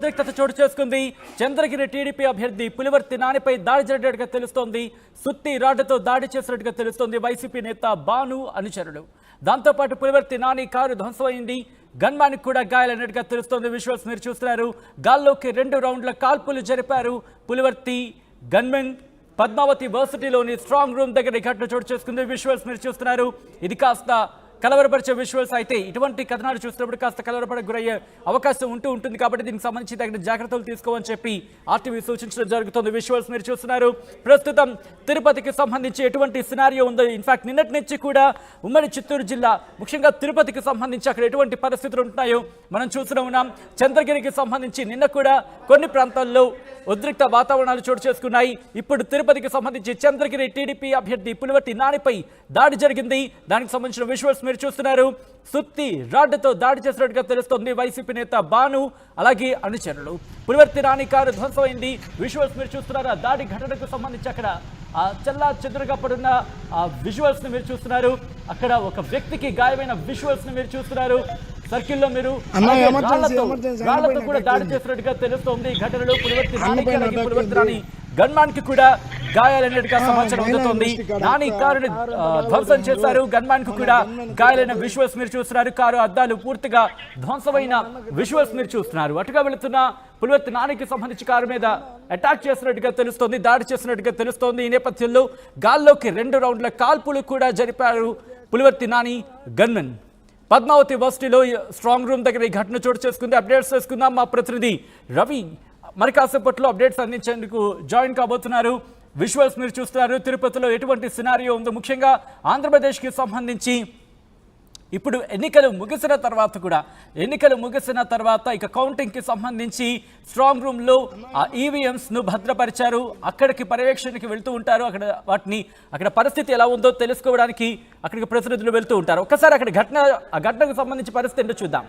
ఉద్రిక్తత చోటు చేసుకుంది. చంద్రగిరి టీడీపీ అభ్యర్థి పులివర్తి నానిపై దాడి జరిగినట్టుగా తెలుస్తోంది. సుత్తి రాడ్డుతో దాడి చేసినట్టుగా తెలుస్తోంది వైసీపీ నేత బాను అనుచరులు. దాంతోపాటు పులివర్తి నాని కారు ధ్వంసమైంది. గన్మ్యాన్ కూడా గాయాలైనట్టుగా తెలుస్తోంది. విజువల్స్ మీరు చూస్తున్నారు. గాల్లోకి 2 రౌండ్ల కాల్పులు జరిపారు. పులివర్తి గన్మెన్ పద్మావతి వర్సిటీలోని స్ట్రాంగ్ రూమ్ దగ్గర ఈ ఘటన చోటు చేసుకుంది. విజువల్స్ మీరు చూస్తున్నారు. ఇది కాస్త కలవరపరిచే విజువల్స్ అయితే ఇటువంటి కథనాలు చూసినప్పుడు కాస్త కలవరపడకు గురయ్యే అవకాశం ఉంటుంది. కాబట్టి దీనికి సంబంధించి తగిన జాగ్రత్తలు తీసుకోవని చెప్పి ఆర్టీవీ సూచించడం జరుగుతుంది. విజువల్స్ మీరు చూస్తున్నారు. ప్రస్తుతం తిరుపతికి సంబంధించి ఎటువంటి సినారియో ఉందో, ఇన్ఫాక్ట్ నిన్నటి నుంచి కూడా ఉమ్మడి చిత్తూరు జిల్లా ముఖ్యంగా తిరుపతికి సంబంధించి అక్కడ ఎటువంటి పరిస్థితులు ఉంటున్నాయో మనం చూస్తూనే ఉన్నాం. చంద్రగిరికి సంబంధించి నిన్న కూడా కొన్ని ప్రాంతాల్లో ఉద్రిక్త వాతావరణాలు చోటు చేసుకున్నాయి. ఇప్పుడు తిరుపతికి సంబంధించి చంద్రగిరి టీడీపీ అభ్యర్థి పులివర్తి నానిపై దాడి జరిగింది. దానికి సంబంధించిన విజువల్స్ మీరు చూస్తున్నారు. సుత్తి రాడ్డుతో దాడి చేసినట్టుగా తెలుస్తోంది వైసీపీ నేత బాను అలాగే అనుచరులు. పులివర్తి నాని కారు ధ్వంసమైంది. విజువల్స్ మీరు చూస్తున్నారు. ఆ దాడి ఘటనకు సంబంధించి అక్కడ చల్లా చెదురుగా పడున్న విజువల్స్ ని మీరు చూస్తున్నారు. అక్కడ ఒక వ్యక్తికి గాయమైన విజువల్స్ ని మీరు చూస్తున్నారు. సర్కిల్లో మీరు రాళ్లతో కూడా దాడి చేసినట్టుగా తెలుస్తోంది. ఈ ఘటనలో పులివర్తి నాని గన్మ్యాన్ కి కూడా గాయాలైనట్టుగా సమాచారం అందుతోంది. నాని కారుని ధ్వంసం చేశారు. గన్మ్యాన్ కు కూడా గాయాలైన విజువల్స్ మీరు చూస్తున్నారు. కారు అద్దాలు పూర్తిగా ధ్వంసమైన విజువల్స్ మీరు చూస్తున్నారు. అటుగా వెళుతున్న పులివర్తి నానికి సంబంధించి కారు మీద అటాక్ చేసినట్టుగా తెలుస్తోంది, దాడి చేసినట్టుగా తెలుస్తోంది. ఈ నేపథ్యంలో గాల్లోకి 2 రౌండ్ల కాల్పులు కూడా జరిపారు పులివర్తి నాని గన్మెన్. పద్మావతి వర్సిటీలో స్ట్రాంగ్ రూమ్ దగ్గర ఈ ఘటన చోటు చేసుకుంది. అప్డేట్స్ చేసుకుందాం. మా ప్రతినిధి రవి మరి కాసేపట్లో అప్డేట్స్ అందించేందుకు జాయిన్ కాబోతున్నారు. విజువల్స్ మీరు చూస్తున్నారు. తిరుపతిలో ఎటువంటి సినారియో ఉందో, ముఖ్యంగా ఆంధ్రప్రదేశ్కి సంబంధించి ఇప్పుడు ఎన్నికలు ముగిసిన తర్వాత ఇక కౌంటింగ్కి సంబంధించి స్ట్రాంగ్ రూమ్లో ఈవీఎంస్ను భద్రపరిచారు. అక్కడికి పర్యవేక్షణకి వెళ్తూ ఉంటారు. అక్కడ పరిస్థితి ఎలా ఉందో తెలుసుకోవడానికి అక్కడికి ప్రతినిధులు వెళ్తూ ఉంటారు. ఒక్కసారి అక్కడ ఘటనకు సంబంధించి పరిస్థితి ఏంటో చూద్దాం.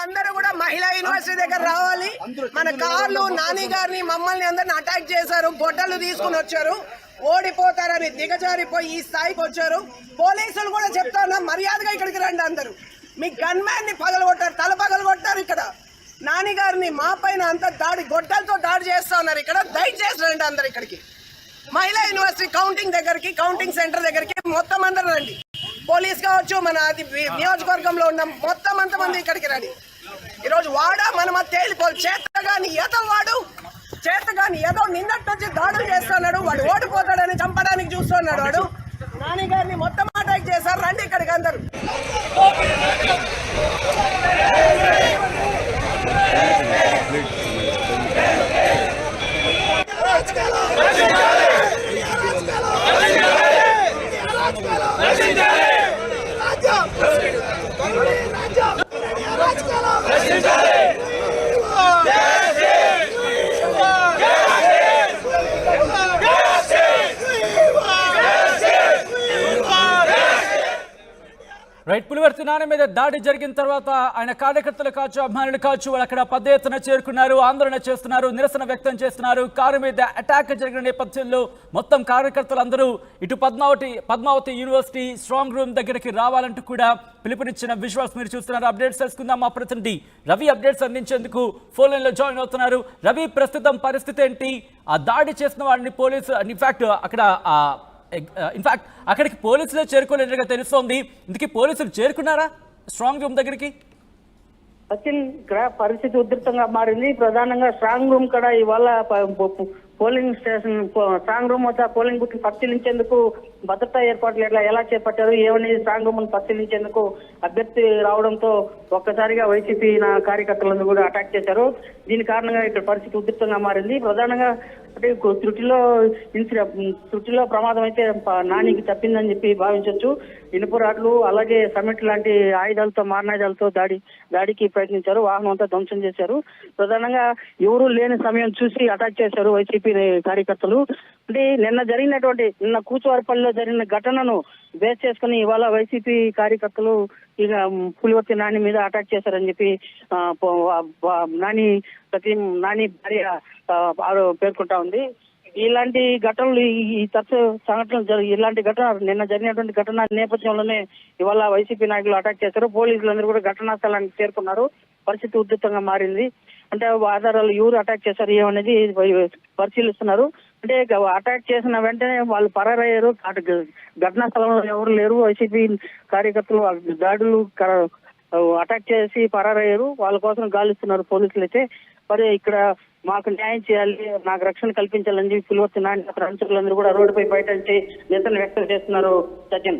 అందరూ కూడా మహిళా యూనివర్సిటీ దగ్గర రావాలి. మన కార్లు నాని గారిని మమ్మల్ని అందరిని అటాక్ చేశారు. గొడ్డలు తీసుకుని వచ్చారు. ఓడిపోతారని దిగజారిపోయి ఈ స్థాయికి వచ్చారు. పోలీసులు కూడా చెప్తాను, మర్యాదగా ఇక్కడికి రండి. అందరూ మీ గన్మ్యాన్ ని పగలగొట్టారు, తల పగలగొట్టారు. ఇక్కడ నాని గారిని మా పైన అంత దాడి గొడ్డలతో దాడి చేస్తా ఉన్నారు. ఇక్కడ దయచేసి రండి అందరు ఇక్కడికి. మహిళా యూనివర్సిటీ కౌంటింగ్ సెంటర్ దగ్గరికి మొత్తం అందరూ రండి. పోలీస్ కావచ్చు, మన నియోజకవర్గంలో ఉన్న మొత్తం అంతమంది ఇక్కడికి రండి. ఈరోజు మన తేలిపోలు చేతగాని ఏదో నిన్నట్టు వచ్చి దాడులు చేస్తున్నాడు. వాడు ఓడిపోతాడని చంపడానికి చూస్తున్నాడు. వాడు నాని గారిని మొత్తం అటాక్ చేశారు. రండి ఇక్కడికి అందరు. పులివర్తి నాని మీద దాడి జరిగిన తర్వాత ఆయన కార్యకర్తలు కావచ్చు, అభిమానులు కావచ్చు, వాళ్ళు అక్కడ పెద్ద ఎత్తున చేరుకున్నారు, ఆందోళన చేస్తున్నారు, నిరసన వ్యక్తం చేస్తున్నారు. కారు మీద అటాక్ జరిగిన నేపథ్యంలో మొత్తం కార్యకర్తలు అందరూ ఇటు పద్మావతి యూనివర్సిటీ స్ట్రాంగ్ రూమ్ దగ్గరికి రావాలంటూ కూడా పిలుపునిచ్చిన విజువల్స్ మీరు చూస్తున్నారు. అప్డేట్స్ తెలుసుకుందాం. మా ప్రతినిధి రవి అప్డేట్స్ అందించేందుకు ఫోన్ లైన్ లో జాయిన్ అవుతున్నారు. రవి, ప్రస్తుతం పరిస్థితి ఏంటి? ఆ దాడి చేసిన వాడిని పోలీసు ఇన్ఫాక్ట్ అక్కడికి పోలీసులే చేరుకోలేదుగా తెలుస్తోంది. ఇందుకే పోలీసులు చేరుకున్నారా స్ట్రాంగ్ రూమ్ దగ్గరికి? సచిన్, ఇక్కడ పరిస్థితి ఉధృతంగా మారింది. ప్రధానంగా స్ట్రాంగ్ రూమ్ కూడా ఇవాళ పోలింగ్ స్టేషన్ స్ట్రాంగ్ రూమ్ వద్ద పోలింగ్ బూత్ పరిశీలించేందుకు భద్రతా ఏర్పాట్లు ఎలా చేపట్టారు ఏమని స్ట్రాంగ్ రూమ్ పరిశీలించేందుకు అభ్యర్థి రావడంతో ఒక్కసారిగా వైసీపీ కార్యకర్తలను కూడా అటాక్ చేశారు. దీని కారణంగా ఇక్కడ పరిస్థితి ఉధృతంగా మారింది. ప్రధానంగా అంటే త్రుటిలో ప్రమాదం అయితే నానికి తప్పిందని చెప్పి భావించవచ్చు. ఇనుపురాట్లు అలాగే సమిట్ లాంటి ఆయుధాలతో మారణాయుధాలతో దాడికి ప్రయత్నించారు. వాహనం అంతా ధ్వంసం చేశారు. ప్రధానంగా ఎవరూ లేని సమయం చూసి అటాక్ చేశారు వైసీపీ కార్యకర్తలు. అంటే నిన్న కూచువారిపల్లిలో జరిగిన ఘటనను బేస్ చేసుకుని ఇవాళ వైసీపీ కార్యకర్తలు ఇక పులివర్తి నాని మీద అటాక్ చేశారని చెప్పి నాని భార్య పేర్కొంటా ఉంది. ఇలాంటి ఘటనలు ఈ తరచు సంఘటనలు ఇలాంటి ఘటన నిన్న జరిగినటువంటి ఘటన నేపథ్యంలోనే ఇవాళ వైసీపీ నాయకులు అటాక్ చేశారు. పోలీసులందరూ కూడా ఘటనా స్థలానికి చేరుకున్నారు. పరిస్థితి ఉధృతంగా మారింది. అంటే ఆధారాలు ఎవరు అటాక్ చేశారు ఏమనేది పరిశీలిస్తున్నారు. అంటే అటాక్ చేసిన వెంటనే వాళ్ళు పరారయ్యారు. ఘటనా స్థలంలో ఎవరు లేరు. వైసీపీ కార్యకర్తలు దాడులు అటాక్ చేసి పరారయ్యారు. వాళ్ళ కోసం గాలిస్తున్నారు పోలీసులు అయితే. మరి ఇక్కడ మాకు న్యాయం చేయాలి, నాకు రక్షణ కల్పించాలని చెప్పి పులివర్తి నాని అనుచరులందరూ కూడా రోడ్డుపై బయటించి నిరసన వ్యక్తం చేస్తున్నారు. సత్యం.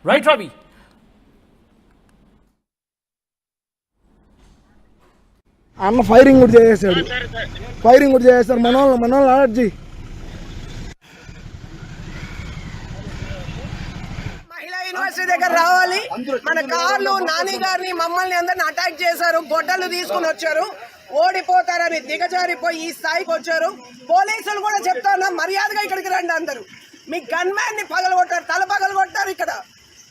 రైట్ రవి. అన్న ఫైరింగ్ కూడా చేసేసాడు. మనోళ్ళు అలర్ట్ చేయి. మహిళా యూనివర్సిటీ దగ్గర రావాలి. మన కార్లు నాని గారిని మమ్మల్ని అందరిని అటాక్ చేశారు. గొడ్డలు తీసుకుని వచ్చారు. ఓడిపోతారని దిగజారిపోయి ఈ స్థాయికి వచ్చారు. పోలీసులు కూడా చెప్తా ఉన్నా, మర్యాదగా ఇక్కడికి రండి. అందరూ మీ గన్ మ్యాన్ ని పగలగొట్టారు, తల పగలగొట్టారు. ఇక్కడ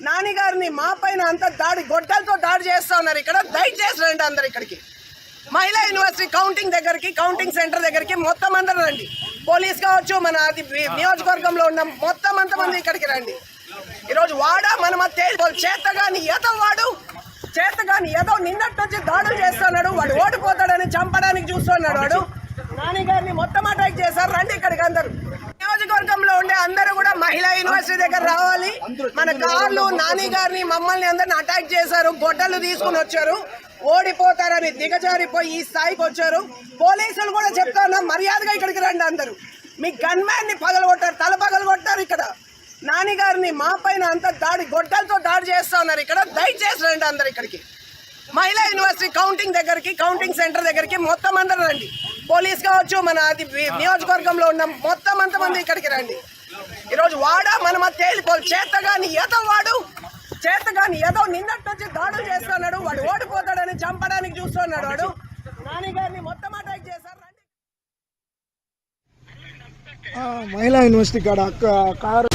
నాని గారిని మా పైన అంత గొడ్డలతో దాడి చేస్తా ఉన్నారు. ఇక్కడ దయచేసి రండి అందరు ఇక్కడికి. మహిళా యూనివర్సిటీ కౌంటింగ్ దగ్గరికి, కౌంటింగ్ సెంటర్ దగ్గరికి మొత్తం అందరూ రండి. పోలీస్ కావచ్చు, మన నియోజకవర్గంలో ఉన్న మొత్తం అంతమంది ఇక్కడికి రండి. ఈరోజు వాడా మన చేతగాని ఏదో నిన్నట్టు వచ్చి దాడులు చేస్తున్నాడు. వాడు ఓడిపోతాడని చంపడానికి చూస్తున్నాడు. వాడు నాని గారిని మొత్తం అటాక్ చేశారు. రండి ఇక్కడికి అందరూ. నియోజకవర్గంలో ఉండే అందరూ కూడా మహిళా యూనివర్సిటీ దగ్గర రావాలి. మన కార్లు నాని గారిని మమ్మల్ని అందరిని అటాక్ చేశారు. గొడ్డలు తీసుకుని వచ్చారు. ఓడిపోతారని దిగజారిపోయి ఈ స్థాయికి వచ్చారు. పోలీసులు కూడా చెప్తా ఉన్నా, మర్యాదగా ఇక్కడికి రండి. అందరూ మీ గన్ మ్యాన్ ని పగలగొట్టారు, తల పగలగొట్టారు. ఇక్కడ నాని గారిని మా పైన అంత గొడ్డలతో దాడి చేస్తా ఉన్నారు. ఇక్కడ దయచేసి రండి అందరు ఇక్కడికి. మహిళా యూనివర్సిటీ కౌంటింగ్ దగ్గరికి, కౌంటింగ్ సెంటర్ దగ్గరికి మొత్తం అందరూ రండి. పోలీస్ కావచ్చు, మన నియోజకవర్గంలో ఉన్న మొత్తం అంతమంది ఇక్కడికి రండి. ఈరోజు వాడా మన చేతగాని ఏదో నిన్నట్టు వచ్చి దాడులు చేస్తున్నాడు. వాడు ఓడిపోతాడని చంపడానికి చూస్తున్నాడు. వాడు నాని గారిని మొత్తం అటాక్ చేశారు. మహిళా యూనివర్సిటీ కాడ కారు